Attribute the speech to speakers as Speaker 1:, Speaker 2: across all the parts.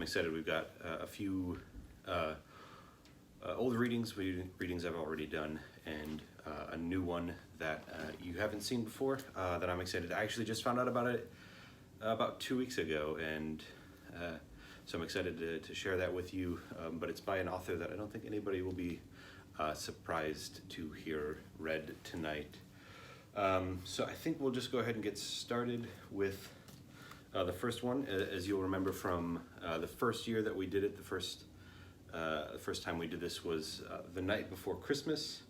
Speaker 1: excited. We've got a few old readings I've already done, and a new one that you haven't seen before that I'm excited. I actually just found out about it about 2 weeks ago, and so I'm excited to share that with you, but it's by an author that I don't think anybody will be surprised to hear read tonight. So I think we'll just go ahead and get started with the first one. As you'll remember from the first year that we did it, the first time we did this was The Night Before Christmas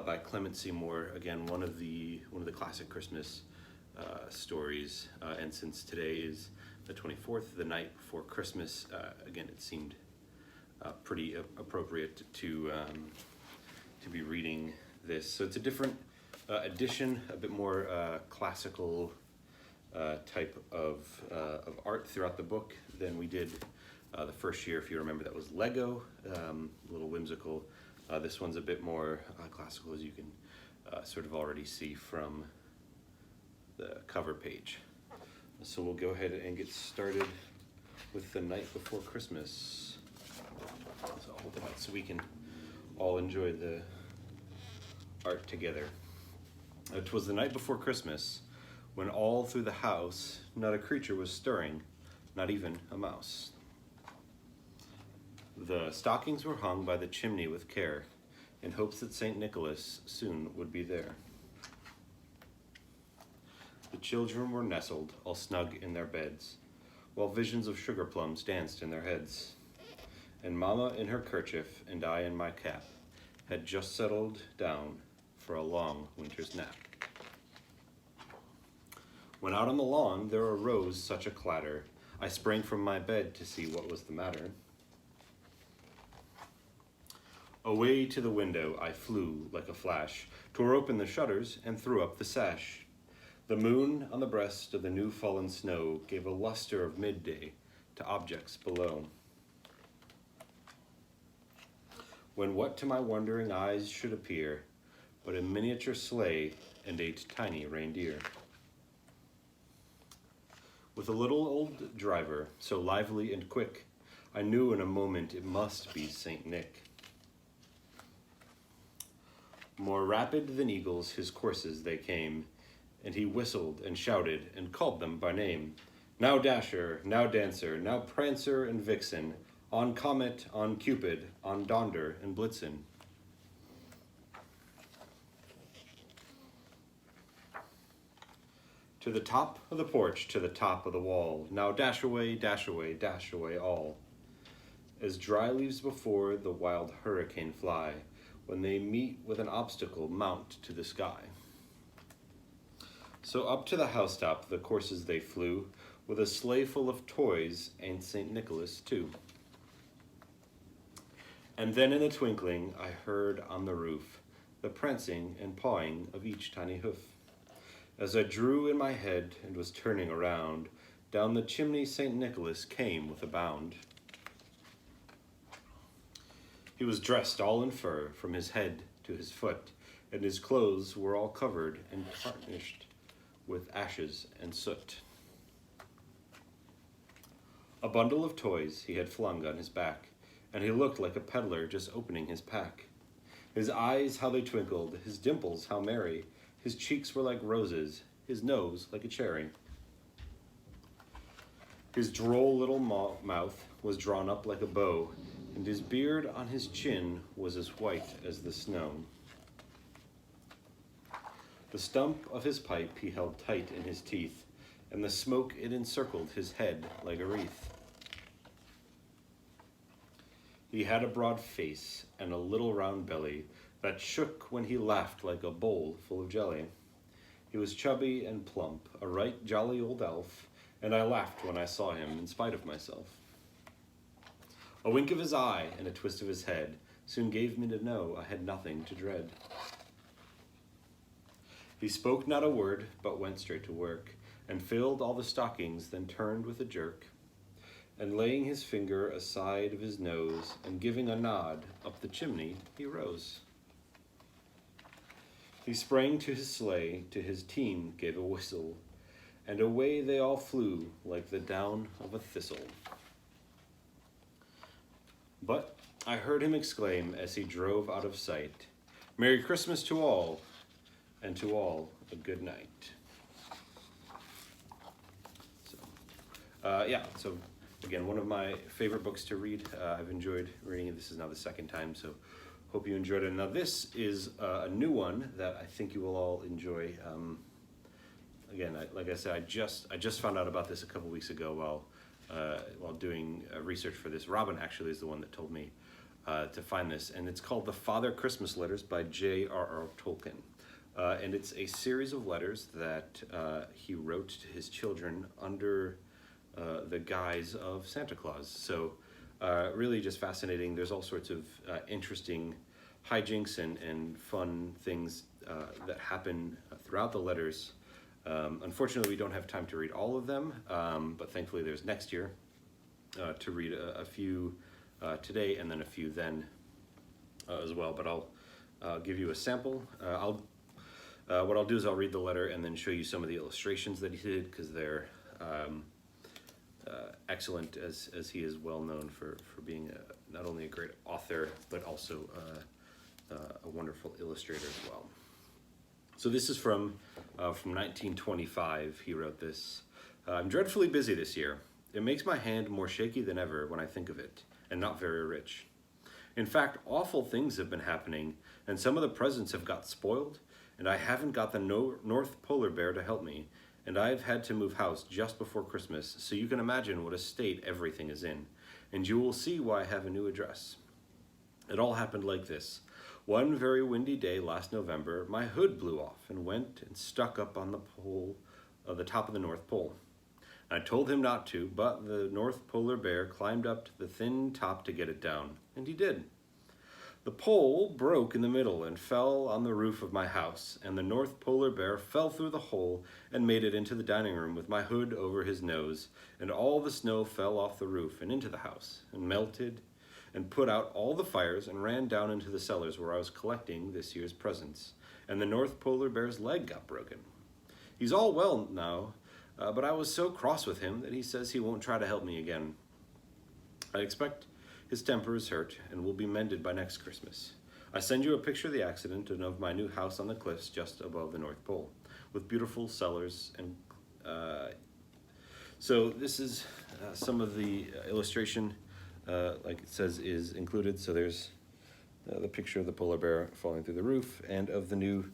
Speaker 1: by Clement Seymour. Again, one of the classic Christmas stories. And since today is the 24th, the night before Christmas, again, it seemed pretty appropriate to be reading this. So it's a different edition, a bit more classical type of art throughout the book than we did the first year. If you remember, that was Lego, a little whimsical. This one's a bit more classical, as you can sort of already see from the cover page. So we'll go ahead and get started with The Night Before Christmas. So I'll hold it out so we can all enjoy the art together. It was the night before Christmas, when all through the house not a creature was stirring, not even a mouse. The stockings were hung by the chimney with care, in hopes that St. Nicholas soon would be there. The children were nestled, all snug in their beds, while visions of sugar plums danced in their heads. And Mama in her kerchief, and I in my cap, had just settled down for a long winter's nap. When out on the lawn there arose such a clatter, I sprang from my bed to see what was the matter. Away to the window I flew like a flash, tore open the shutters and threw up the sash. The moon on the breast of the new fallen snow gave a luster of midday to objects below. When what to my wondering eyes should appear but a miniature sleigh and 8 tiny reindeer. With a little old driver, so lively and quick, I knew in a moment it must be Saint Nick. More rapid than eagles his courses they came, and he whistled and shouted and called them by name. Now Dasher, now Dancer, now Prancer and Vixen, on Comet, on Cupid, on Donder and Blitzen. To the top of the porch, to the top of the wall, now dash away, dash away, dash away all. As dry leaves before the wild hurricane fly, when they meet with an obstacle mount to the sky. So up to the housetop the courses they flew, with a sleigh full of toys and St. Nicholas too. And then in a twinkling I heard on the roof the prancing and pawing of each tiny hoof. As I drew in my head and was turning around, down the chimney St. Nicholas came with a bound. He was dressed all in fur from his head to his foot, and his clothes were all covered and tarnished with ashes and soot. A bundle of toys he had flung on his back, and he looked like a peddler just opening his pack. His eyes, how they twinkled, his dimples, how merry, his cheeks were like roses, his nose like a cherry. His droll little mouth was drawn up like a bow, and his beard on his chin was as white as the snow. The stump of his pipe he held tight in his teeth, and the smoke it encircled his head like a wreath. He had a broad face and a little round belly that shook when he laughed like a bowl full of jelly. He was chubby and plump, a right jolly old elf, and I laughed when I saw him in spite of myself. A wink of his eye and a twist of his head soon gave me to know I had nothing to dread. He spoke not a word, but went straight to work, and filled all the stockings, then turned with a jerk, and laying his finger aside of his nose, and giving a nod up the chimney, he rose. He sprang to his sleigh, to his team gave a whistle, and away they all flew like the down of a thistle. But I heard him exclaim as he drove out of sight, "Merry Christmas to all, and to all a good night." So, yeah, so again, one of my favorite books to read. I've enjoyed reading it. This is now the second time, so hope you enjoyed it. Now this is a new one that I think you will all enjoy. Again, like I said, I just found out about this a couple weeks ago while doing research for this. Robin actually is the one that told me to find this, and it's called The Father Christmas Letters by J.R.R. Tolkien. And it's a series of letters that he wrote to his children under the guise of Santa Claus. So really just fascinating. There's all sorts of interesting hijinks and fun things that happen throughout the letters. Unfortunately, we don't have time to read all of them, but thankfully there's next year to read a few today and then a few then as well. But I'll give you a sample. What I'll do is I'll read the letter and then show you some of the illustrations that he did, because they're excellent, as he is well known for being not only a great author, but also a wonderful illustrator as well. So this is from 1925. He wrote this. "I'm dreadfully busy this year. It makes my hand more shaky than ever when I think of it, and not very rich. In fact, awful things have been happening, and some of the presents have got spoiled, and I haven't got the North Polar Bear to help me, and I've had to move house just before Christmas, so you can imagine what a state everything is in, and you will see why I have a new address. It all happened like this. One very windy day last November, my hood blew off and went and stuck up on the pole of the top of the North Pole. I told him not to, but the North Polar Bear climbed up to the thin top to get it down, and he did. The pole broke in the middle and fell on the roof of my house, and the North Polar Bear fell through the hole and made it into the dining room with my hood over his nose, and all the snow fell off the roof and into the house, and melted, and put out all the fires, and ran down into the cellars where I was collecting this year's presents, and the North Polar Bear's leg got broken. He's all well now, but I was so cross with him that he says he won't try to help me again. I expect his temper is hurt and will be mended by next Christmas. I send you a picture of the accident and of my new house on the cliffs just above the North Pole, with beautiful cellars and so this is some of the illustration, like it says, is included. So there's the picture of the polar bear falling through the roof, and of the new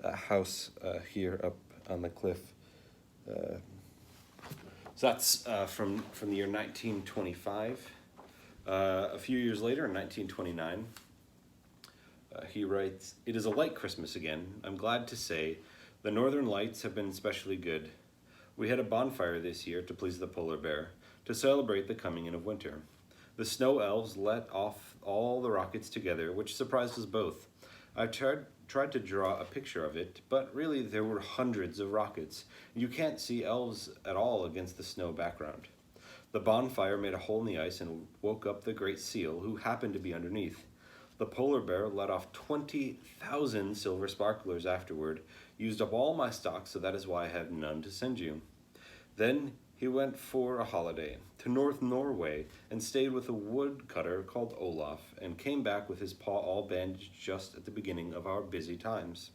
Speaker 1: house here up on the cliff. So that's from the year 1925. A few years later, in 1929, he writes, "It is a light Christmas again. I'm glad to say the northern lights have been especially good. We had a bonfire this year to please the polar bear, to celebrate the coming in of winter. The snow elves let off all the rockets together, which surprised us both. I tried to draw a picture of it, but really there were hundreds of rockets. You can't see elves at all against the snow background. The bonfire made a hole in the ice and woke up the great seal, who happened to be underneath. The polar bear let off 20,000 silver sparklers afterward, used up all my stock, so that is why I have none to send you. Then he went for a holiday to North Norway and stayed with a woodcutter called Olaf, and came back with his paw all bandaged just at the beginning of our busy times.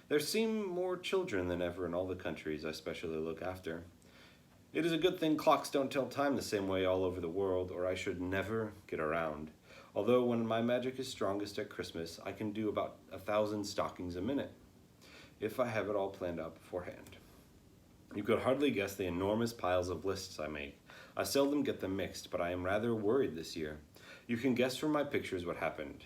Speaker 1: There seem more children than ever in all the countries I specially look after. It is a good thing clocks don't tell time the same way all over the world, or I should never get around. Although when my magic is strongest at Christmas, I can do about 1,000 stockings a minute, if I have it all planned out beforehand. You could hardly guess the enormous piles of lists I make. I seldom get them mixed, but I am rather worried this year. You can guess from my pictures what happened.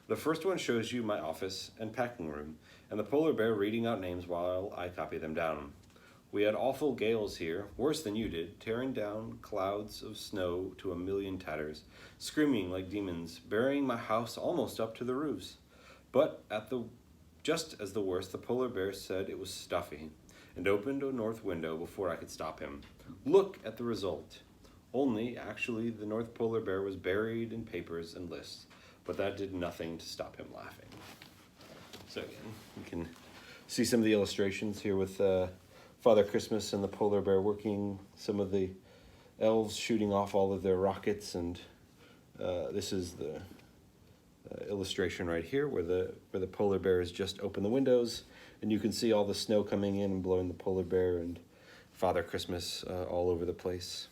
Speaker 1: The first one shows you my office and packing room, and the polar bear reading out names while I copy them down. We had awful gales here, worse than you did, tearing down clouds of snow to a million tatters, screaming like demons, burying my house almost up to the roofs. But just as the worst, the polar bear said it was stuffy, and opened a north window before I could stop him. Look at the result. Only, actually, the North Polar Bear was buried in papers and lists, but that did nothing to stop him laughing." So again, you can see some of the illustrations here with Father Christmas and the polar bear working, some of the elves shooting off all of their rockets, and This is the illustration right here where the polar bear has just opened the windows, and you can see all the snow coming in and blowing the polar bear and Father Christmas all over the place.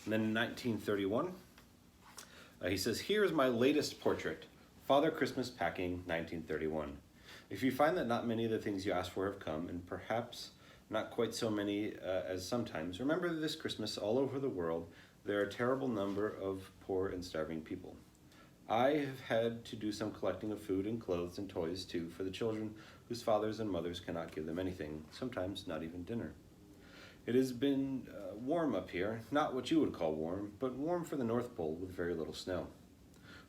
Speaker 1: And then in 1931, he says, "Here's my latest portrait, Father Christmas packing, 1931. If you find that not many of the things you asked for have come, and perhaps not quite so many as sometimes, remember that this Christmas all over the world there are a terrible number of poor and starving people. I have had to do some collecting of food and clothes and toys too for the children whose fathers and mothers cannot give them anything, sometimes not even dinner. It has been warm up here, not what you would call warm, but warm for the North Pole with very little snow.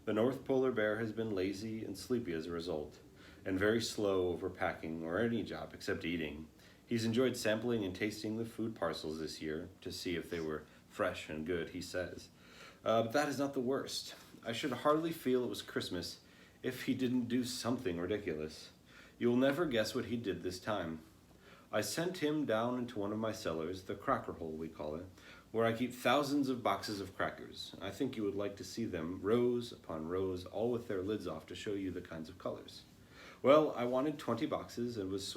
Speaker 1: The North Polar Bear has been lazy and sleepy as a result, and very slow over packing or any job except eating. He's enjoyed sampling and tasting the food parcels this year to see if they were fresh and good, he says. But that is not the worst. I should hardly feel it was Christmas if he didn't do something ridiculous. You'll never guess what he did this time. I sent him down into one of my cellars, the cracker hole we call it, where I keep thousands of boxes of crackers. I think you would like to see them, rows upon rows, all with their lids off to show you the kinds of colors. Well, I wanted 20 boxes and was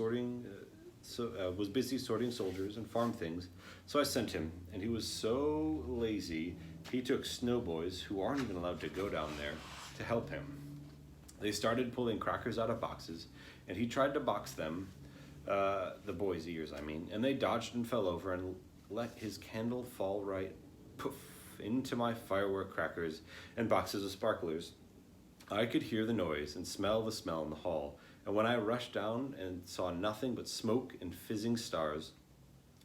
Speaker 1: busy sorting soldiers and farm things, so I sent him, and he was so lazy he took snowboys, who aren't even allowed to go down there, to help him. They started pulling crackers out of boxes, and he tried to box them, the boys' ears, I mean, and they dodged and fell over and let his candle fall right, poof, into my firework crackers and boxes of sparklers. I could hear the noise and smell the smell in the hall, and when I rushed down and saw nothing but smoke and fizzing stars,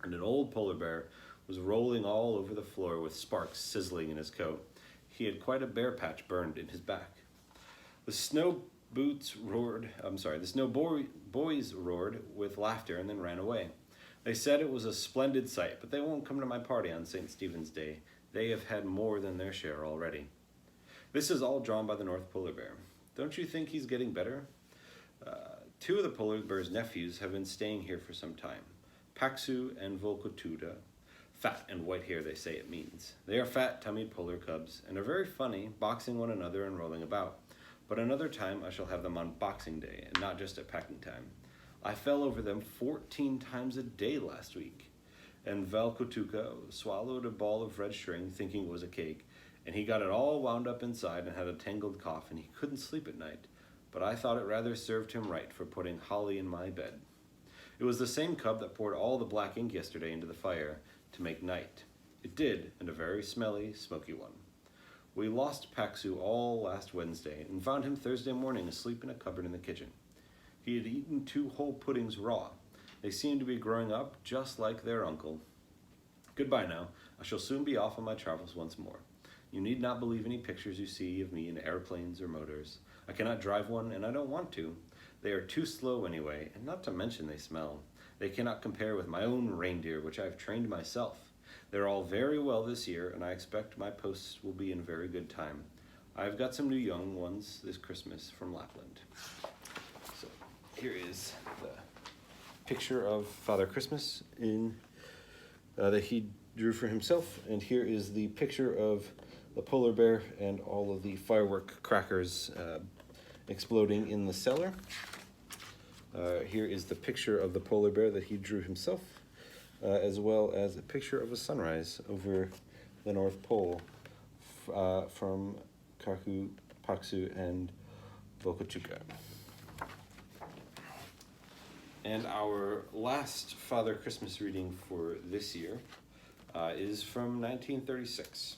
Speaker 1: and an old polar bear was rolling all over the floor with sparks sizzling in his coat. He had quite a bear patch burned in his back. The snow boys roared with laughter and then ran away. They said it was a splendid sight, but they won't come to my party on St. Stephen's Day. They have had more than their share already. This is all drawn by the North Polar Bear. Don't you think he's getting better? Two of the polar bear's nephews have been staying here for some time. Paxu and Volkotuda. Fat and white hair, they say it means. They are fat-tummied polar cubs and are very funny, boxing one another and rolling about. But another time I shall have them on Boxing Day, and not just at packing time. I fell over them 14 times a day last week. And Valkotuka swallowed a ball of red string, thinking it was a cake, and he got it all wound up inside and had a tangled cough, and he couldn't sleep at night. But I thought it rather served him right for putting holly in my bed. It was the same cub that poured all the black ink yesterday into the fire to make night. It did, and a very smelly, smoky one. We lost Paxu all last Wednesday and found him Thursday morning asleep in a cupboard in the kitchen. He had eaten 2 whole puddings raw. They seemed to be growing up just like their uncle. Goodbye now. I shall soon be off on my travels once more. You need not believe any pictures you see of me in airplanes or motors. I cannot drive one, and I don't want to. They are too slow anyway, and not to mention they smell. They cannot compare with my own reindeer, which I have trained myself. They're all very well this year, and I expect my posts will be in very good time. I've got some new young ones this Christmas from Lapland. So here is the picture of Father Christmas that he drew for himself, and here is the picture of the polar bear and all of the firework crackers exploding in the cellar. Here is the picture of the polar bear that he drew himself, as well as a picture of a sunrise over the North Pole from Kaku, Paxu, and Volkotuka. And our last Father Christmas reading for this year is from 1936.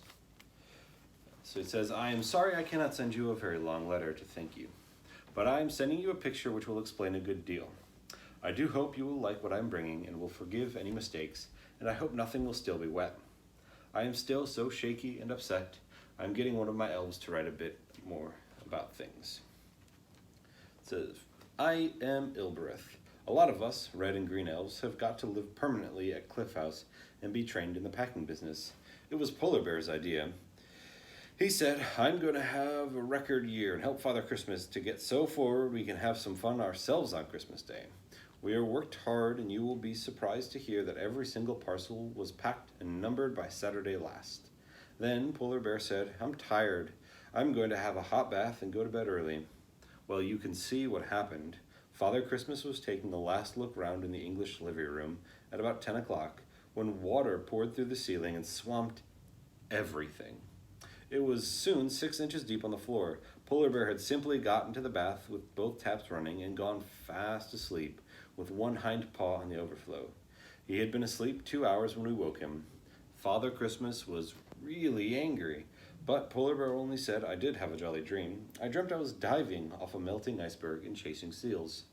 Speaker 1: So it says, I am sorry I cannot send you a very long letter to thank you, but I am sending you a picture which will explain a good deal. I do hope you will like what I'm bringing and will forgive any mistakes, and I hope nothing will still be wet. I am still so shaky and upset. I'm getting one of my elves to write a bit more about things. It says, I am Ilbereth. A lot of us, red and green elves, have got to live permanently at Cliff House and be trained in the packing business. It was Polar Bear's idea. He said, I'm going to have a record year and help Father Christmas to get so forward we can have some fun ourselves on Christmas Day. We have worked hard, and you will be surprised to hear that every single parcel was packed and numbered by Saturday last." Then Polar Bear said, "I'm tired. I'm going to have a hot bath and go to bed early." Well, you can see what happened. Father Christmas was taking a last look round in the English living room at about 10 o'clock when water poured through the ceiling and swamped everything. It was soon 6 inches deep on the floor. Polar Bear had simply got into the bath with both taps running and gone fast asleep with one hind paw on the overflow. He had been asleep 2 hours when we woke him. Father Christmas was really angry, but Polar Bear only said, "I did have a jolly dream. I dreamt I was diving off a melting iceberg and chasing seals."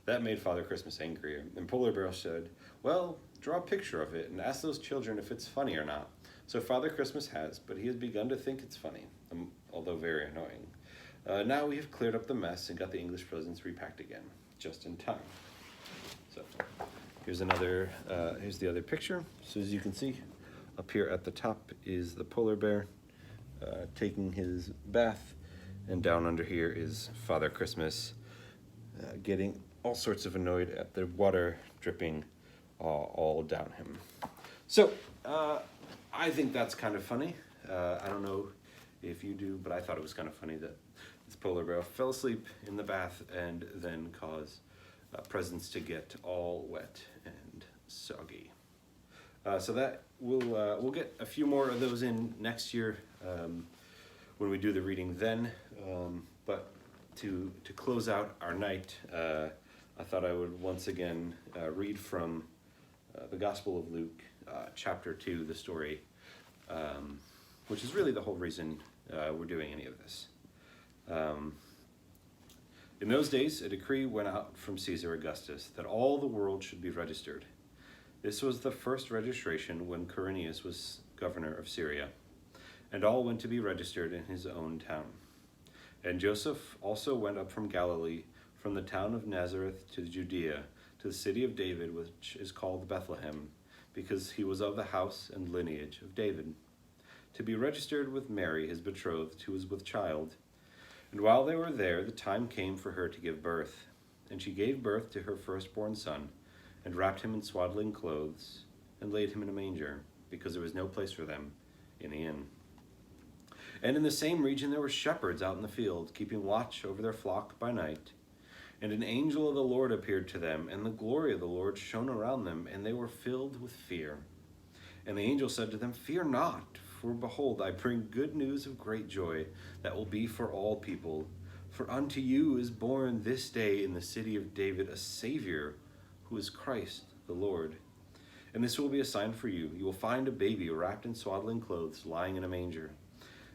Speaker 1: That made Father Christmas angrier, and Polar Bear said, "Well, draw a picture of it and ask those children if it's funny or not." So Father Christmas has, but he has begun to think it's funny, although very annoying. Now we have cleared up the mess and got the English presents repacked again, just in time. So here's here's the other picture. So as you can see, up here at the top is the Polar Bear taking his bath, and down under here is Father Christmas getting all sorts of annoyed at the water dripping all down him. So I think that's kind of funny. I don't know if you do, but I thought it was kind of funny that this Polar Bear fell asleep in the bath and then caused presents to get all wet and soggy. So that we'll get a few more of those in next year when we do the reading then. But to close out our night, I thought I would once again read from the Gospel of Luke, chapter 2, the story, which is really the whole reason we're doing any of this. In those days, a decree went out from Caesar Augustus that all the world should be registered. This was the first registration when Quirinius was governor of Syria, and all went to be registered in his own town. And Joseph also went up from Galilee, from the town of Nazareth to Judea, to the city of David, which is called Bethlehem, because he was of the house and lineage of David, to be registered with Mary, his betrothed, who was with child. And while they were there, the time came for her to give birth. And she gave birth to her firstborn son, and wrapped him in swaddling clothes, and laid him in a manger, because there was no place for them in the inn. And in the same region there were shepherds out in the field, keeping watch over their flock by night. And an angel of the Lord appeared to them, and the glory of the Lord shone around them, and they were filled with fear. And the angel said to them, "Fear not, for behold, I bring good news of great joy that will be for all people. For unto you is born this day in the city of David a Savior, who is Christ the Lord. And this will be a sign for you. You will find a baby wrapped in swaddling clothes, lying in a manger."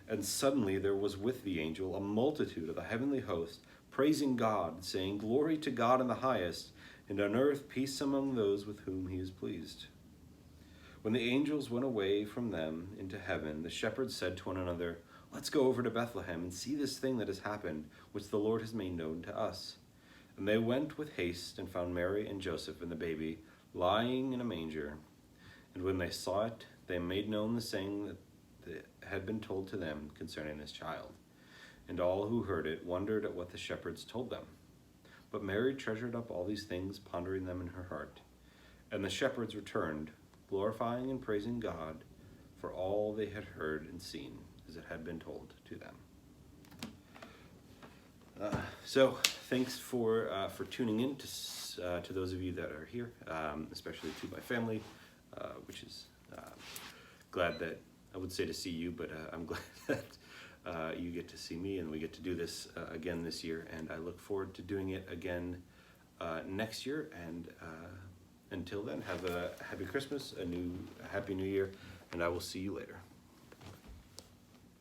Speaker 1: And suddenly there was with the angel a multitude of the heavenly host, praising God, saying, "Glory to God in the highest, and on earth peace among those with whom he is pleased." When the angels went away from them into heaven, the shepherds said to one another, "Let's go over to Bethlehem and see this thing that has happened, which the Lord has made known to us." And they went with haste and found Mary and Joseph and the baby lying in a manger. And when they saw it, they made known the saying that had been told to them concerning this child. And all who heard it wondered at what the shepherds told them. But Mary treasured up all these things, pondering them in her heart. And the shepherds returned, glorifying and praising God for all they had heard and seen, as it had been told to them. So thanks for tuning in to those of you that are here, especially to my family, which is glad that I would say to see you, but I'm glad that you get to see me, and we get to do this again this year, and I look forward to doing it again next year. And until then, have a happy Christmas, a happy New Year, and I will see you later.